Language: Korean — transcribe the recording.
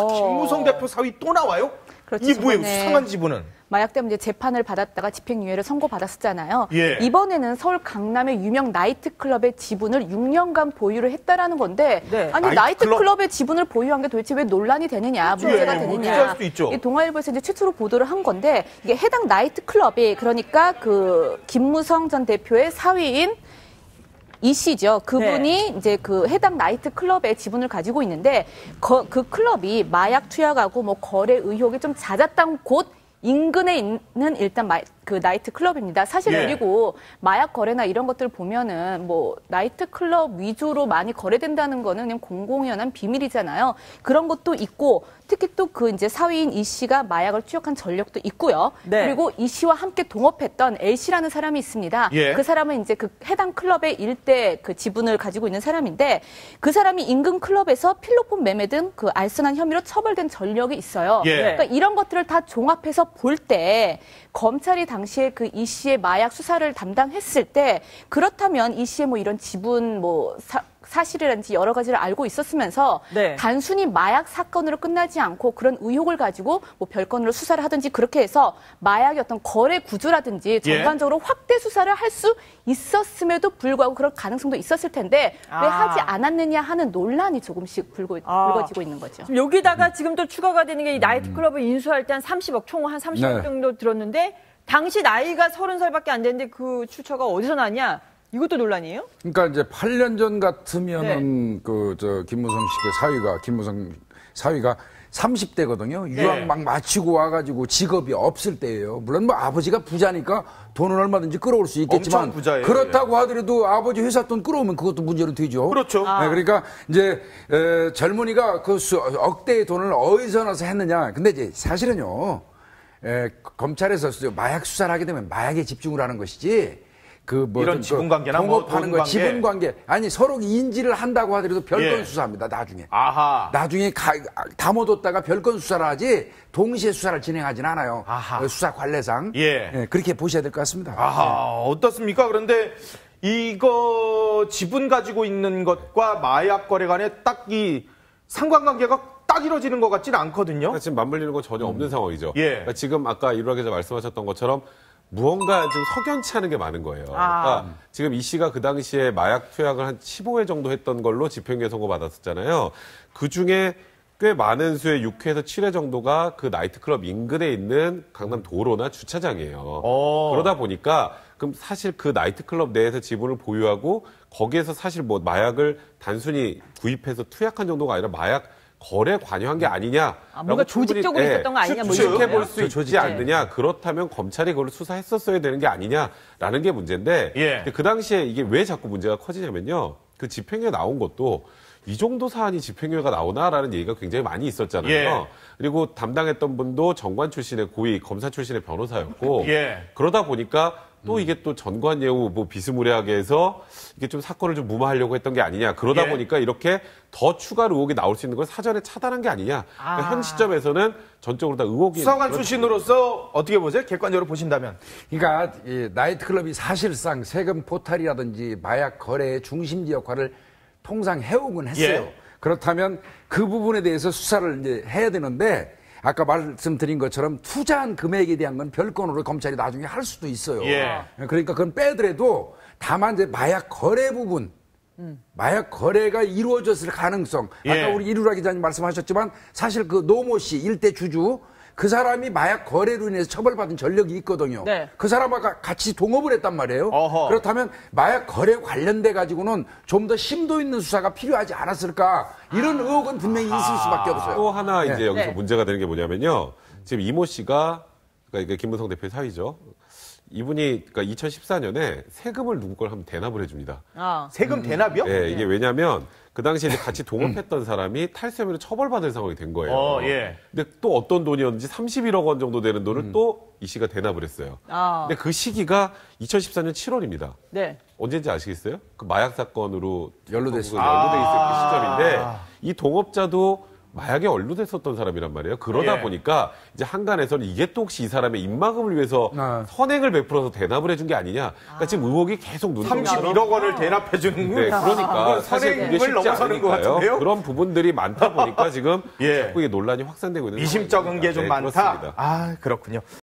김무성 대표 사위 또 나와요? 그렇죠, 이게 뭐예요? 저번에 수상한 지분은? 마약 때문에 재판을 받았다가 집행유예를 선고받았었잖아요. 예. 이번에는 서울 강남의 유명 나이트클럽의 지분을 6년간 보유를 했다라는 건데 네. 아니 나이트클럽의 지분을 보유한 게 도대체 왜 논란이 되느냐, 문제가 예, 되느냐. 취재할 수도 있죠. 이 동아일보에서 이제 최초로 보도를 한 건데 이게 해당 나이트클럽이 그러니까 그 김무성 전 대표의 사위인 이 씨죠. 그분이 이제 그 해당 나이트 클럽의 지분을 가지고 있는데 그 클럽이 마약 투약하고 뭐 거래 의혹이 좀 잦았던 곳 인근에 있는 일단 그 나이트 클럽입니다. 사실 예. 그리고 마약 거래나 이런 것들 보면은 뭐 나이트 클럽 위주로 많이 거래된다는 거는 그냥 공공연한 비밀이잖아요. 그런 것도 있고 특히 또 그 이제 사위인 이 씨가 마약을 투약한 전력도 있고요. 네. 그리고 이 씨와 함께 동업했던 L 씨라는 사람이 있습니다. 예. 그 사람은 이제 그 해당 클럽의 일대 그 지분을 가지고 있는 사람인데 그 사람이 인근 클럽에서 필로폰 매매 등 그 알선한 혐의로 처벌된 전력이 있어요. 예. 그러니까 이런 것들을 다 종합해서 볼 때 검찰이 당시에 그 이 씨의 마약 수사를 담당했을 때 그렇다면 이 씨의 뭐 이런 지분 뭐 사실이라든지 여러 가지를 알고 있었으면서 네. 단순히 마약 사건으로 끝나지 않고 그런 의혹을 가지고 뭐 별건으로 수사를 하든지 그렇게 해서 마약의 어떤 거래 구조라든지 전반적으로 확대 수사를 할 수 있었음에도 불구하고 그런 가능성도 있었을 텐데 왜 하지 않았느냐 하는 논란이 조금씩 불거지고 있는 거죠. 지금 여기다가 지금 또 추가가 되는 게 이 나이트클럽을 인수할 때 한 30억, 총 한 30억 네. 정도 들었는데 당시 나이가 30살밖에 안 됐는데 그 추처가 어디서 나냐? 이것도 논란이에요? 그러니까 이제 8년 전 같으면은 김무성 씨 그 사위가 김무성 사위가 30대거든요. 유학 막 마치고 와가지고 직업이 없을 때예요. 물론 뭐 아버지가 부자니까 돈은 얼마든지 끌어올 수 있겠지만 엄청 부자예요. 그렇다고 하더라도 아버지 회사 돈 끌어오면 그것도 문제는 되죠. 그렇죠. 네, 그러니까 이제 젊은이가 그 억대의 돈을 어디서 넣어서 했느냐. 근데 이제 사실은요. 검찰에서 마약 수사를 하게 되면 마약에 집중을 하는 것이지. 이런 지분 관계나 동업하는 뭐 거, 지분 관계. 아니, 서로 인지를 한다고 하더라도 별건 예. 수사합니다, 나중에. 아하. 나중에 담아뒀다가 별건 수사를 하지, 동시에 수사를 진행하진 않아요. 아하. 수사 관례상. 예. 그렇게 보셔야 될 것 같습니다. 아하, 어떻습니까? 그런데 이거 지분 가지고 있는 것과 마약 거래 간에 딱 이 상관관계가 딱 이루어지는 것 같지는 않거든요. 그러니까 지금 맞물리는 건 전혀 없는 상황이죠. 예. 그러니까 지금 아까 이루라 기자 말씀하셨던 것처럼 무언가 좀 석연치 않은 게 많은 거예요. 그러니까 지금 이 씨가 그 당시에 마약 투약을 한 15회 정도 했던 걸로 집행유예 선고받았었잖아요. 그중에 꽤 많은 수의 6회에서 7회 정도가 그 나이트클럽 인근에 있는 강남 도로나 주차장이에요. 그러다 보니까 그럼 사실 그 나이트클럽 내에서 지분을 보유하고 거기에서 사실 뭐 마약을 단순히 구입해서 투약한 정도가 아니라 마약 거래 관여한 게 아니냐. 뭔가 조직적으로 있었던 거 아니냐. 뭐 추측해 볼 수 조직. 있지 않느냐. 그렇다면 검찰이 그걸 수사했었어야 되는 게 아니냐라는 게 문제인데 예. 그 당시에 이게 왜 자꾸 문제가 커지냐면요. 그 집행유예 나온 것도 이 정도 사안이 집행유예가 나오나라는 얘기가 굉장히 많이 있었잖아요. 예. 그리고 담당했던 분도 정관 출신의 고위 검사 출신의 변호사였고 예. 그러다 보니까 또 이게 또 전관예우 뭐 비스무리하게 해서 이게 좀 사건을 좀 무마하려고 했던 게 아니냐. 그러다 예. 보니까 이렇게 더 추가 의혹이 나올 수 있는 걸 사전에 차단한 게 아니냐. 그러니까 현 시점에서는 전적으로 다 의혹이. 수사관 출신으로서 어떻게 보세요? 객관적으로 보신다면. 그러니까 이 나이트클럽이 사실상 세금 포탈이라든지 마약 거래의 중심지 역할을 통상 해오곤 했어요. 예. 그렇다면 그 부분에 대해서 수사를 이제 해야 되는데 아까 말씀드린 것처럼 투자한 금액에 대한 건 별건으로 검찰이 나중에 할 수도 있어요. 예. 그러니까 그건 빼더라도 다만 이제 마약 거래 부분, 마약 거래가 이루어졌을 가능성. 예. 아까 우리 이루라 기자님 말씀하셨지만 사실 그 노모 씨 일대 주주 그 사람이 마약 거래로 인해서 처벌받은 전력이 있거든요. 네. 그 사람과 같이 동업을 했단 말이에요. 어허. 그렇다면 마약 거래 관련돼 가지고는 좀 더 심도 있는 수사가 필요하지 않았을까 이런 의혹은 분명히 있을 수밖에 없어요. 또 하나 이제 여기서 네. 문제가 되는 게 뭐냐면요. 지금 이모 씨가 그러니까 김무성 대표의 사위죠. 이분이 그러니까 2014년에 세금을 누구 걸 한번 대납을 해줍니다. 세금 대납이요? 예, 이게 왜냐면 그 당시에 이제 같이 동업했던 사람이 탈세 혐의로 처벌받을 상황이 된 거예요. 예. 근데 또 어떤 돈이었는지 31억 원 정도 되는 돈을 또 이 씨가 대납을 했어요. 근데 그 시기가 2014년 7월입니다. 네. 언제인지 아시겠어요? 그 마약 사건으로 연루됐어요. 연루돼 있을 그 시점인데 이 동업자도 마약에 연루됐었던 사람이란 말이에요. 그러다 예. 보니까 이제 한간에서는 이게 또 혹시 이 사람의 입막음을 위해서 선행을 베풀어서 대납을 해준 게 아니냐. 그러니까 지금 의혹이 계속 눈덩이처럼 31억 원을 대납해 주는 네, 그러니까 사실 그게 쉽지 넘어서는 것 않으니까요. 같은데요. 그런 부분들이 많다 보니까 지금 예. 자꾸 이게 논란이 확산되고 있는 미심쩍은 게 좀 네, 많다. 그렇습니다. 아, 그렇군요.